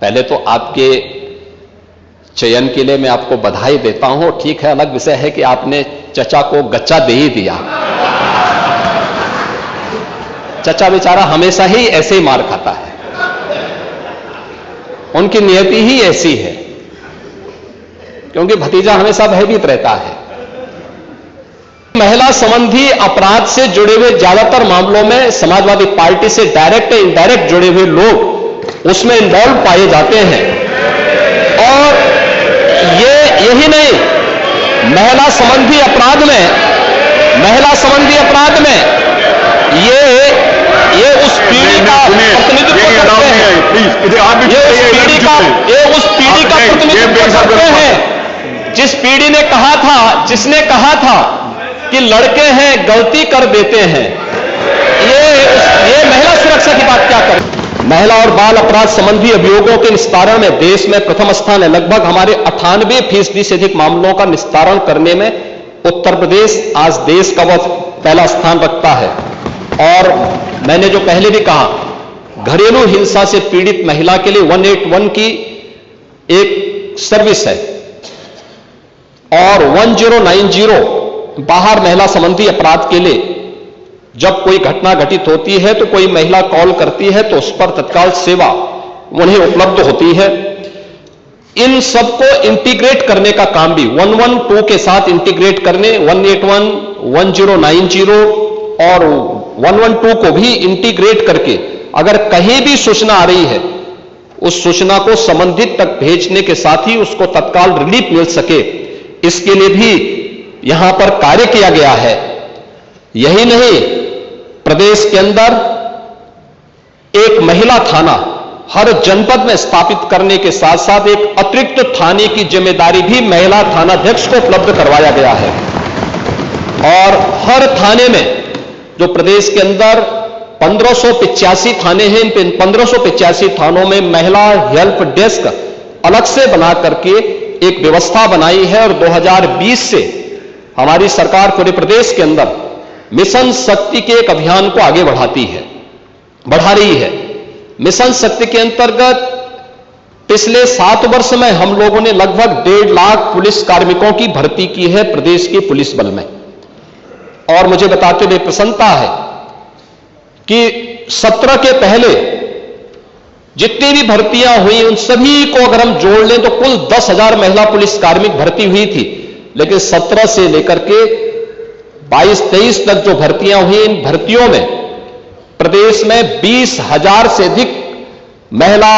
पहले तो आपके चयन के लिए मैं आपको बधाई देता हूं। ठीक है, अलग विषय है कि आपने चचा को गच्चा दे ही दिया। चचा बेचारा हमेशा ही ऐसे ही मार खाता है, उनकी नियति ही ऐसी है, क्योंकि भतीजा हमेशा भयभीत रहता है। महिला संबंधी अपराध से जुड़े हुए ज्यादातर मामलों में समाजवादी पार्टी से डायरेक्ट या इनडायरेक्ट जुड़े हुए लोग उसमें इन्वॉल्व पाए जाते हैं। और यही नहीं, महिला संबंधी अपराध में ये उस पीढ़ी का प्रतिनिधित्व करते हैं, ये उस पीढ़ी का प्रतिनिधित्व करते हैं जिस पीढ़ी ने कहा था, जिसने कहा था कि लड़के हैं गलती कर देते हैं। ये महिला सुरक्षा की बात क्या करें। महिला और बाल अपराध संबंधी अभियोगों के निस्तारण में देश में प्रथम स्थान है। लगभग हमारे 98% से अधिक मामलों का निस्तारण करने में उत्तर प्रदेश आज देश का वह पहला स्थान रखता है। और मैंने जो पहले भी कहा, घरेलू हिंसा से पीड़ित महिला के लिए 181 की एक सर्विस है और 1090 बाहर महिला संबंधी अपराध के लिए जब कोई घटना घटित होती है तो कोई महिला कॉल करती है तो उस पर तत्काल सेवा उन्हें उपलब्ध होती है। इन सबको इंटीग्रेट करने का काम भी 112 के साथ इंटीग्रेट करने, 181, 1090 और 112 को भी इंटीग्रेट करके अगर कहीं भी सूचना आ रही है उस सूचना को संबंधित तक भेजने के साथ ही उसको तत्काल रिलीफ मिल सके, इसके लिए भी यहां पर कार्य किया गया है। यही नहीं, प्रदेश के अंदर एक महिला थाना हर जनपद में स्थापित करने के साथ साथ एक अतिरिक्त थाने की जिम्मेदारी भी महिला थानाध्यक्ष को उपलब्ध करवाया गया है। और हर थाने में जो प्रदेश के अंदर 1585 थाने हैं, इन 1585 थानों में महिला हेल्प डेस्क अलग से बना करके एक व्यवस्था बनाई है। और 2020 से हमारी सरकार पूरे प्रदेश के अंदर मिशन शक्ति के एक अभियान को आगे बढ़ा रही है। मिशन शक्ति के अंतर्गत पिछले 7 वर्ष में हम लोगों ने लगभग 1.5 लाख पुलिस कार्मिकों की भर्ती की है प्रदेश के पुलिस बल में। और मुझे बताते हुए प्रसन्नता है कि 17 के पहले जितनी भी भर्तियां हुई उन सभी को अगर हम जोड़ लें तो कुल 10,000 महिला पुलिस कार्मिक भर्ती हुई थी। लेकिन 17 से लेकर के 22-23 तक जो भर्तियां हुई, इन भर्तियों में प्रदेश में 20,000 से अधिक महिला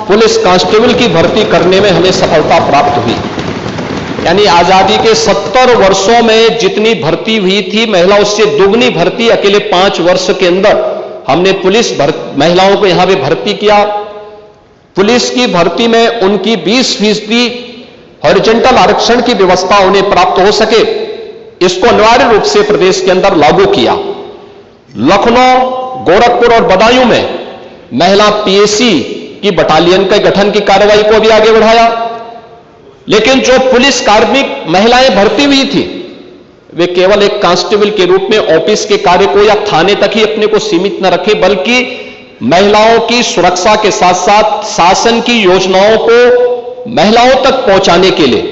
पुलिस कांस्टेबल की भर्ती करने में हमें सफलता प्राप्त हुई। यानी आजादी के 70 वर्षों में जितनी भर्ती हुई थी महिला, उससे दुगनी भर्ती अकेले 5 वर्ष के अंदर हमने पुलिस महिलाओं को यहां पे भर्ती किया। पुलिस की भर्ती में उनकी 20% हॉरिजॉन्टल आरक्षण की व्यवस्था उन्हें प्राप्त हो सके, इसको अनिवार्य रूप से प्रदेश के अंदर लागू किया। लखनऊ, गोरखपुर और बदायूं में महिला पीएसी की बटालियन के गठन की कार्रवाई को भी आगे बढ़ाया। लेकिन जो पुलिस कार्मिक महिलाएं भर्ती हुई थी वे केवल एक कांस्टेबल के रूप में ऑफिस के कार्य को या थाने तक ही अपने को सीमित न रखे, बल्कि महिलाओं की सुरक्षा के साथ साथ शासन की योजनाओं को महिलाओं तक पहुंचाने के लिए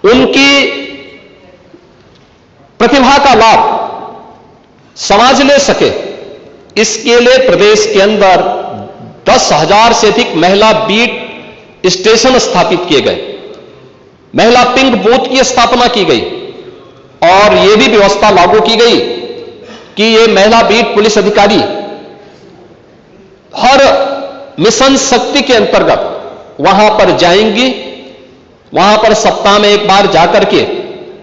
उनकी प्रतिभा का लाभ समाज ले सके, इसके लिए प्रदेश के अंदर 10,000 से अधिक महिला बीट स्टेशन स्थापित किए गए, महिला पिंक बूथ की स्थापना की गई और यह भी व्यवस्था लागू की गई कि ये महिला बीट पुलिस अधिकारी हर मिशन शक्ति के अंतर्गत वहां पर जाएंगी, वहां पर सप्ताह में एक बार जाकर के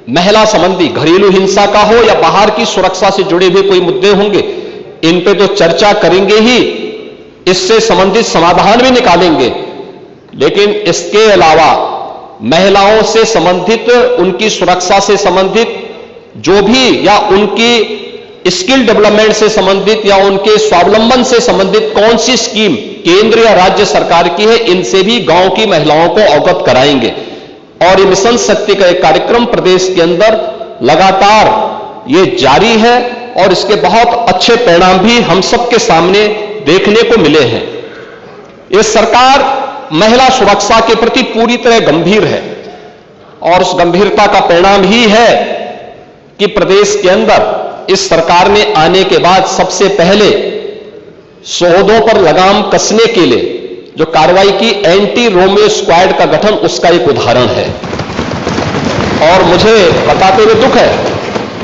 महिला संबंधी घरेलू हिंसा का हो या बाहर की सुरक्षा से जुड़े हुए कोई मुद्दे होंगे, इन पे तो चर्चा करेंगे ही, इससे संबंधित समाधान भी निकालेंगे। लेकिन इसके अलावा महिलाओं से संबंधित, उनकी सुरक्षा से संबंधित जो भी या उनकी स्किल डेवलपमेंट से संबंधित या उनके स्वावलंबन से संबंधित कौन सी स्कीम केंद्र या राज्य सरकार की है, इनसे भी गांव की महिलाओं को अवगत कराएंगे। और ये मिशन शक्ति का एक कार्यक्रम प्रदेश के अंदर लगातार ये जारी है और इसके बहुत अच्छे परिणाम भी हम सबके सामने देखने को मिले हैं। ये सरकार महिला सुरक्षा के प्रति पूरी तरह गंभीर है और उस गंभीरता का परिणाम ही है कि प्रदेश के अंदर इस सरकार ने आने के बाद सबसे पहले शोधों पर लगाम कसने के लिए जो कार्रवाई की एंटी रोमियो स्क्वाड का गठन, उसका एक उदाहरण है। और मुझे बताते हुए दुख है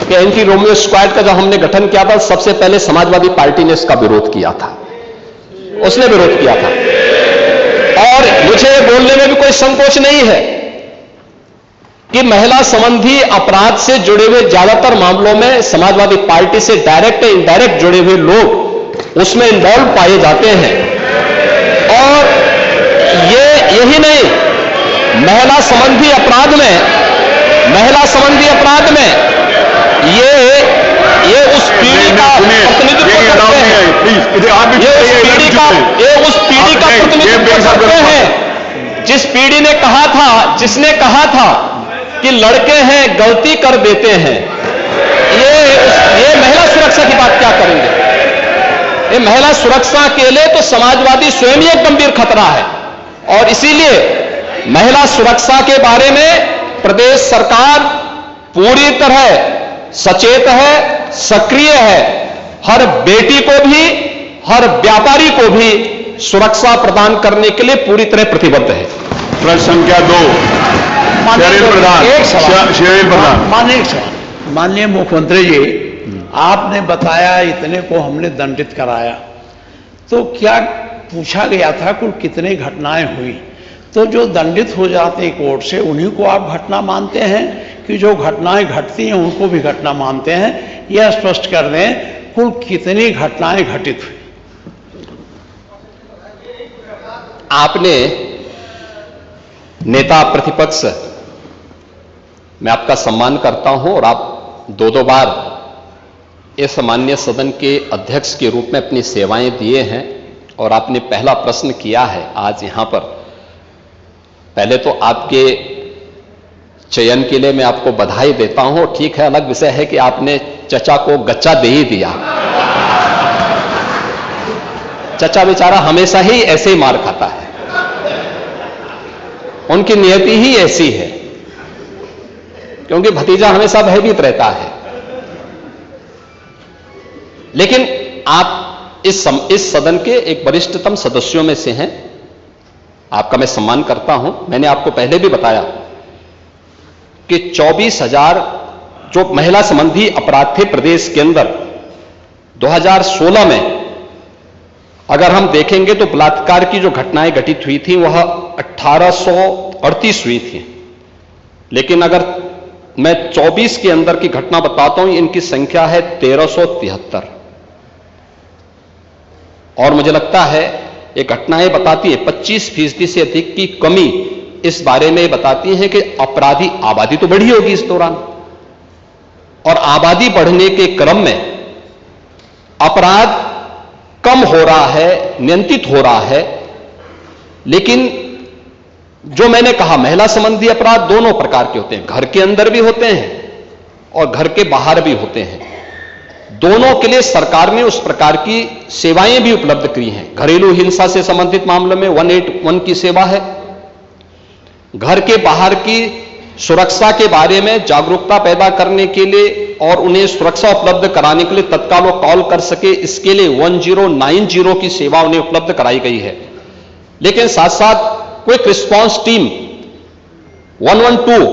कि एंटी रोमियो स्क्वाड का जब हमने गठन किया था, सबसे पहले समाजवादी पार्टी ने इसका विरोध किया था, उसने विरोध किया था। और मुझे बोलने में भी कोई संकोच नहीं है कि महिला संबंधी अपराध से जुड़े हुए ज्यादातर मामलों में समाजवादी पार्टी से डायरेक्ट या इनडायरेक्ट जुड़े हुए लोग उसमें इन्वॉल्व पाए जाते हैं। और यही नहीं, महिला संबंधी अपराध में ये उस पीढ़ी का प्रतिनिधित्व करते हैं, ये उस पीढ़ी का प्रतिनिधित्व करते हैं जिस पीढ़ी ने कहा था, जिसने कहा था कि लड़के हैं गलती कर देते हैं। ये महिला सुरक्षा की बात क्या करेंगे? ये महिला सुरक्षा के लिए तो समाजवादी स्वयं ही एक गंभीर खतरा है। और इसीलिए महिला सुरक्षा के बारे में प्रदेश सरकार पूरी तरह सचेत है, सक्रिय है। हर बेटी को भी, हर व्यापारी को भी सुरक्षा प्रदान करने के लिए पूरी तरह प्रतिबद्ध है। प्रश्न संख्या 2, माननीय मुख्यमंत्री जी, आपने बताया इतने को हमने दंडित कराया, तो क्या पूछा गया था कुल कितने घटनाएं हुई? तो जो दंडित हो जाते हैं कोर्ट से, उन्हीं को आप घटना मानते हैं कि जो घटनाएं घटती हैं उनको भी घटना मानते हैं? यह स्पष्ट कर दें, कुल कितनी घटनाएं घटित हुई? आपने नेता प्रतिपक्ष, मैं आपका सम्मान करता हूं और आप दो बार इस माननीय सदन के अध्यक्ष के रूप में अपनी सेवाएं दिए हैं और आपने पहला प्रश्न किया है आज यहां पर। पहले तो आपके चयन के लिए मैं आपको बधाई देता हूं। ठीक है, अलग विषय है कि आपने चचा को गच्चा दे ही दिया। चचा बेचारा हमेशा ही ऐसे ही मार खाता है, उनकी नियति ही ऐसी है, क्योंकि भतीजा हमेशा भयभीत रहता है। लेकिन आप इस सदन के एक वरिष्ठतम सदस्यों में से हैं, आपका मैं सम्मान करता हूं। मैंने आपको पहले भी बताया कि 24,000 जो महिला संबंधी अपराध थे प्रदेश के अंदर 2016 में, अगर हम देखेंगे तो बलात्कार की जो घटनाएं घटित हुई थी वह 1838 हुई थी। लेकिन अगर मैं 24 के अंदर की घटना बताता हूं, इनकी संख्या है 1373। और मुझे लगता है ये घटनाएं बताती है 25% से अधिक की कमी इस बारे में बताती है कि अपराधी आबादी तो बढ़ी होगी इस दौरान, और आबादी बढ़ने के क्रम में अपराध कम हो रहा है, नियंत्रित हो रहा है। लेकिन जो मैंने कहा, महिला संबंधी अपराध दोनों प्रकार के होते हैं, घर के अंदर भी होते हैं और घर के बाहर भी होते हैं। दोनों के लिए सरकार ने उस प्रकार की सेवाएं भी उपलब्ध की हैं। घरेलू हिंसा से संबंधित मामलों में 181 की सेवा है। घर के बाहर की सुरक्षा के बारे में जागरूकता पैदा करने के लिए और उन्हें सुरक्षा उपलब्ध कराने के लिए तत्काल वो कॉल कर सके, इसके लिए 1090 की सेवा उन्हें उपलब्ध कराई गई है। लेकिन साथ साथ क्विक रिस्पांस टीम 112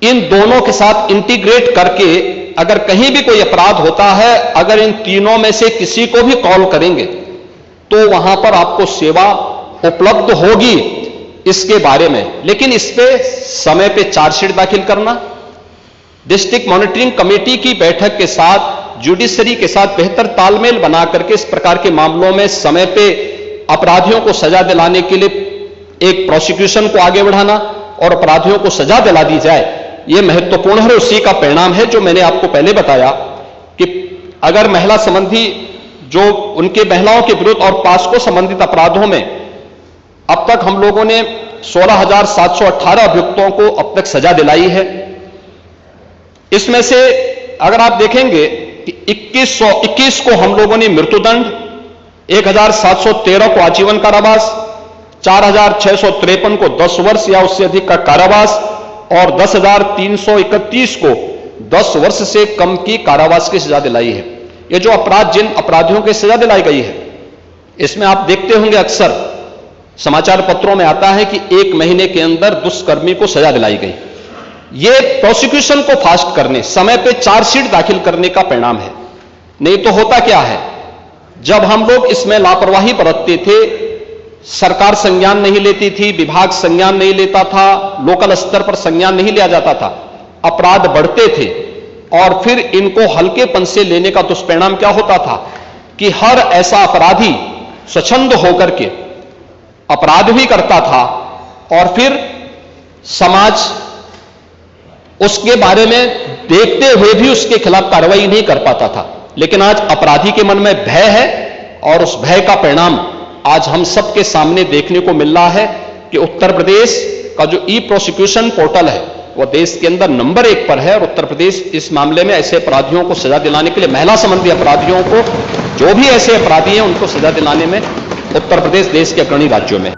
इन दोनों के साथ इंटीग्रेट करके अगर कहीं भी कोई अपराध होता है, अगर इन तीनों में से किसी को भी कॉल करेंगे तो वहां पर आपको सेवा उपलब्ध होगी इसके बारे में। लेकिन इस पे समय पे चार्जशीट दाखिल करना, डिस्ट्रिक्ट मॉनिटरिंग कमेटी की बैठक के साथ जुडिशरी के साथ बेहतर तालमेल बना करके इस प्रकार के मामलों में समय पे अपराधियों को सजा दिलाने के लिए एक प्रोसिक्यूशन को आगे बढ़ाना और अपराधियों को सजा दिला दी जाए, यह महत्वपूर्ण है। उसी का परिणाम है जो मैंने आपको पहले बताया कि अगर महिला संबंधी जो उनके महिलाओं के विरुद्ध और पास्को संबंधित अपराधों में अब तक हम लोगों ने 16,718 अभियुक्तों को अब तक सजा दिलाई है। इसमें से अगर आप देखेंगे कि 2121 को हम लोगों ने मृत्युदंड 1713 को आजीवन कारावास, 4653 को 10 वर्ष या उससे अधिक का कारावास और 10,331 को 10 वर्ष से कम की कारावास की सजा दिलाई है। ये जो अपराध, जिन अपराधियों की सजा दिलाई गई है, इसमें आप देखते होंगे अक्सर समाचार पत्रों में आता है कि 1 महीने के अंदर दुष्कर्मी को सजा दिलाई गई। ये प्रोसिक्यूशन को फास्ट करने, समय पे चार्जशीट दाखिल करने का परिणाम है। नहीं तो होता क्या है, जब हम लोग इसमें लापरवाही बरतते थे, सरकार संज्ञान नहीं लेती थी, विभाग संज्ञान नहीं लेता था, लोकल स्तर पर संज्ञान नहीं लिया जाता था, अपराध बढ़ते थे और फिर इनको हल्केपन से लेने का दुष्परिणाम क्या होता था कि हर ऐसा अपराधी स्वच्छंद होकर के अपराध भी करता था और फिर समाज उसके बारे में देखते हुए भी उसके खिलाफ कार्रवाई नहीं कर पाता था। लेकिन आज अपराधी के मन में भय है और उस भय का परिणाम आज हम सबके सामने देखने को मिल रहा है कि उत्तर प्रदेश का जो ई प्रोसिक्यूशन पोर्टल है वो देश के अंदर नंबर 1 पर है और उत्तर प्रदेश इस मामले में ऐसे अपराधियों को सजा दिलाने के लिए, महिला संबंधी अपराधियों को, जो भी ऐसे अपराधी हैं उनको सजा दिलाने में उत्तर प्रदेश देश के अग्रणी राज्यों में।